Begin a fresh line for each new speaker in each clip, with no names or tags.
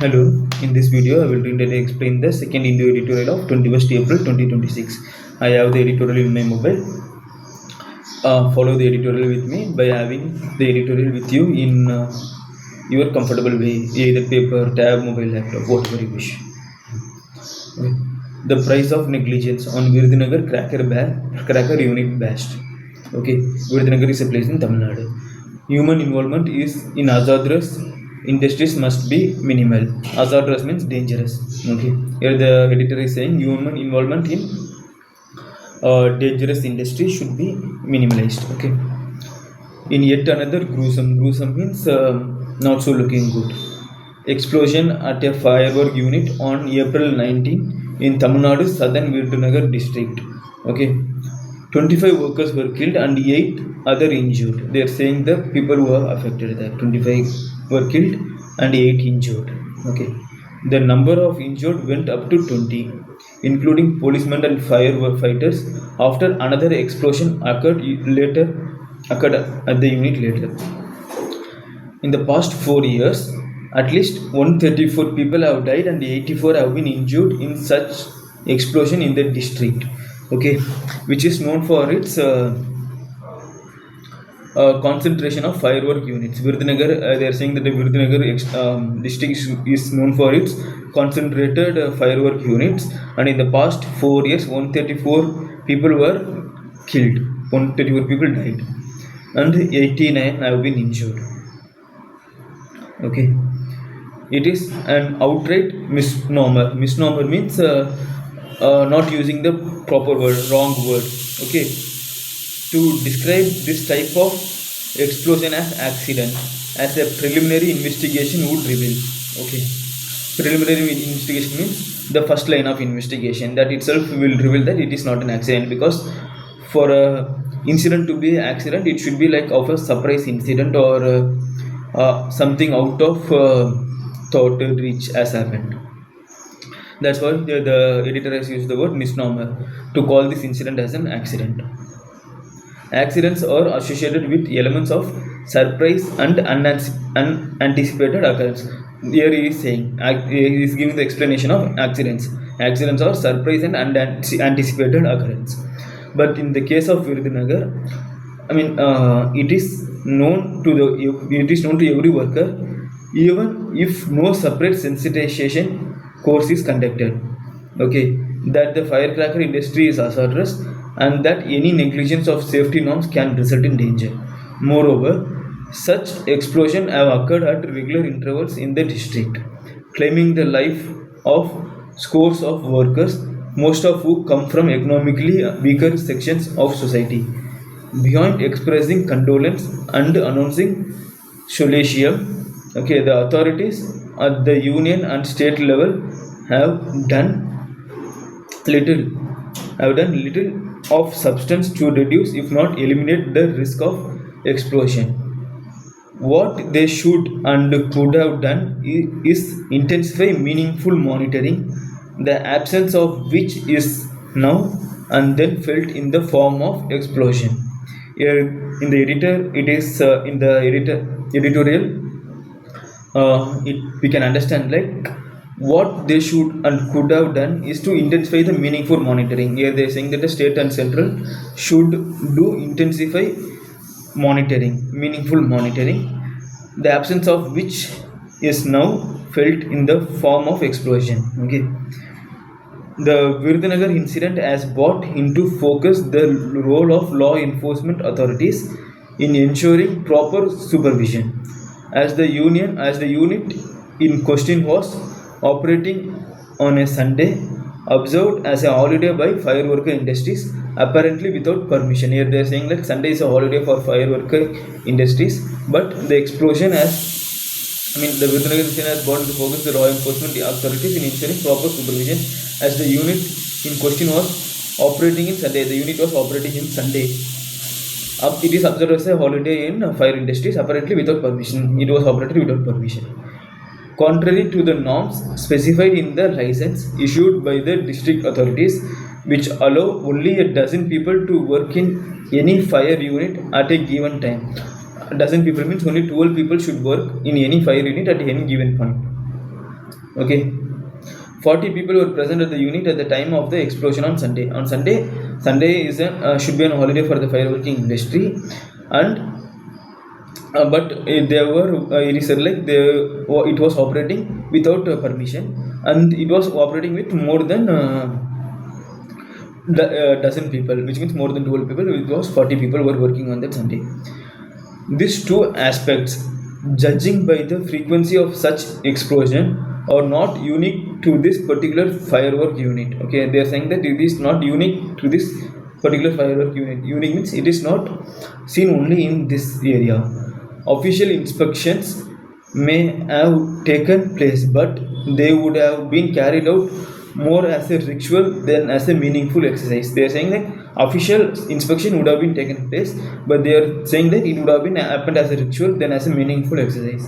Hello, in this video I will intently explain the second Indo editorial of 21st April 2026. I have the editorial in my mobile. Follow the editorial with me by having the editorial with you in your comfortable way, either paper, tab, mobile, laptop, whatever you wish. Okay. The price of negligence on Virudunagar cracker unit bashed. Okay, Virudunagar is a place in Tamil Nadu. Human involvement is in hazardous industries must be minimal. Hazardous means dangerous. Okay, here the editor is saying human involvement in dangerous industry should be minimalized. Okay, in yet another gruesome means not so looking good explosion at a firework unit on April 19 in Tamil Nadu southern Virudunagar district. Okay, 25 workers were killed and 8 other injured. They are saying the people who are affected that 25 were killed and 8 injured. Okay, the number of injured went up to 20, including policemen and firefighters. After another explosion occurred at the unit later. In the past 4 years, at least 134 people have died and 84 have been injured in such explosion in the district. Okay, which is known for its concentration of firework units. Virudunagar, they are saying that the Virudunagar district is known for its concentrated firework units, and in the past 4 years, 134 people were killed, 134 people died, and 89 have been injured. Okay, it is an outright misnomer. Misnomer means not using the proper word, wrong word. Okay, to describe this type of explosion as accident, as a preliminary investigation would reveal. Okay, preliminary investigation means the first line of investigation. That itself will reveal that it is not an accident, because for a incident to be an accident, it should be like of a surprise incident or something out of thought reach has happened. That's why the editor has used the word misnomer to call this incident as an accident. Accidents are associated with elements of surprise and unanticipated occurrence. Here he is saying, he is giving the explanation of accidents. Accidents are surprise and unanticipated occurrence. But in the case of Virudunagar, I mean, it is known to every worker, even if no separate sensitization course is conducted. Okay, that the firecracker industry is hazardous and that any negligence of safety norms can result in danger. Moreover, such explosions have occurred at regular intervals in the district, claiming the life of scores of workers, most of who come from economically weaker sections of society. Beyond expressing condolence and announcing solidarity, okay, the authorities at the union and state level have done little of substance to reduce, if not eliminate, the risk of explosion. What they should and could have done is intensify meaningful monitoring, the absence of which is now and then felt in the form of explosion. Here in the editorial, we can understand like what they should and could have done is to intensify the meaningful monitoring. Here they are saying that the state and central should do intensify meaningful monitoring, the absence of which is now felt in the form of explosion. Okay, the Virudunagar incident has brought into focus the role of law enforcement authorities in ensuring proper supervision. As the unit in question was operating on a Sunday, observed as a holiday by fireworker industries, apparently without permission. Here they are saying that Sunday is a holiday for fireworker industries, but the explosion the Virudunagar incident has brought into focus the law enforcement authorities in ensuring proper supervision, as the unit in question was operating in Sunday. The unit was operating in Sunday. It is observed as a holiday in fire industries, apparently without permission. It was operated without permission. Contrary to the norms specified in the license issued by the district authorities, which allow only a dozen people to work in any fire unit at a given time. A dozen people means only 12 people should work in any fire unit at any given point. Okay, 40 people were present at the unit at the time of the explosion on Sunday. On Sunday, Sunday is should be a holiday for the fireworking industry, and but they were it is like it was operating without permission, and it was operating with more than dozen people, which means more than 12 people. It was 40 people were working on that Sunday. These two aspects, judging by the frequency of such explosion, are not unique to this particular firework unit. Okay, they are saying that it is not unique to this particular firework unit. Unique means it is not seen only in this area. Official inspections may have taken place, but they would have been carried out more as a ritual than as a meaningful exercise. They are saying that official inspection would have been taken place, but they are saying that it would have been happened as a ritual than as a meaningful exercise.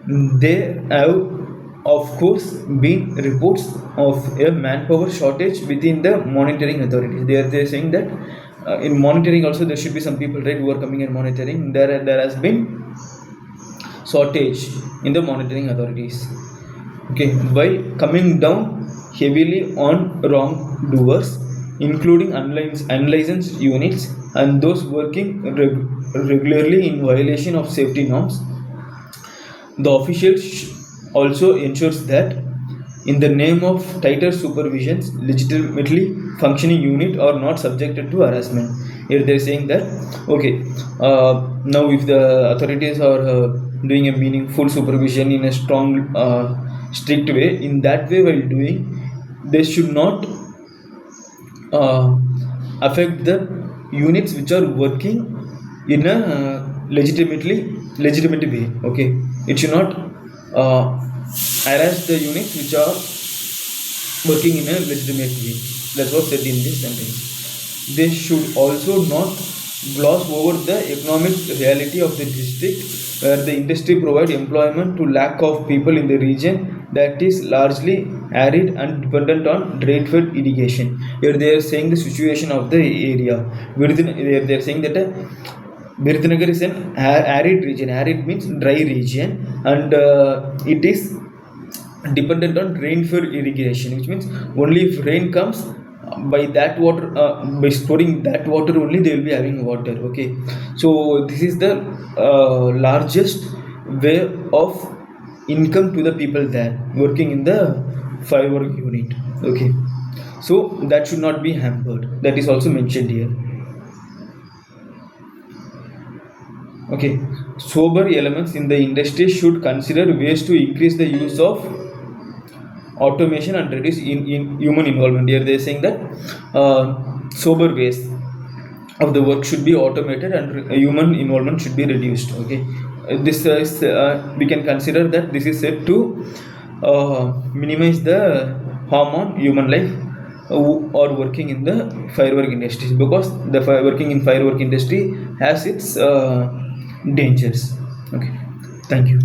There have, of course, been reports of a manpower shortage within the monitoring authorities. They are saying that in monitoring also there should be some people, right, who are coming and monitoring. There has been shortage in the monitoring authorities. Okay, while coming down heavily on wrongdoers, including unlicensed units and those working regularly in violation of safety norms, the official also ensures that, in the name of tighter supervisions, legitimately functioning unit are not subjected to harassment. Here they are saying that, okay, now if the authorities are doing a meaningful supervision in a strong, strict way, in that way while doing, they should not affect the units which are working in a legitimate way. Okay, it should not harass the units which are working in a legitimate way. That's what said in this sentence. They should also not gloss over the economic reality of the district, where the industry provides employment to lack of people in the region that is largely arid and dependent on rain-fed irrigation. Here they are saying the situation of the area. They are saying that Virudhunagar is an arid region. Arid means dry region, and it is dependent on rain-fed irrigation, which means only if rain comes, by that water, by storing that water only, they will be having water. Okay, so this is the largest way of income to the people there working in the firework unit. Okay, so that should not be hampered. That is also mentioned here. Okay, sober elements in the industry should consider ways to increase the use of automation and reduce in human involvement. Here they are saying that sober ways of the work should be automated and human involvement should be reduced. Okay, this is we can consider that this is said to minimize the harm on human life who are working in the firework industry, because the working in firework industry has its dangers. Okay, thank you.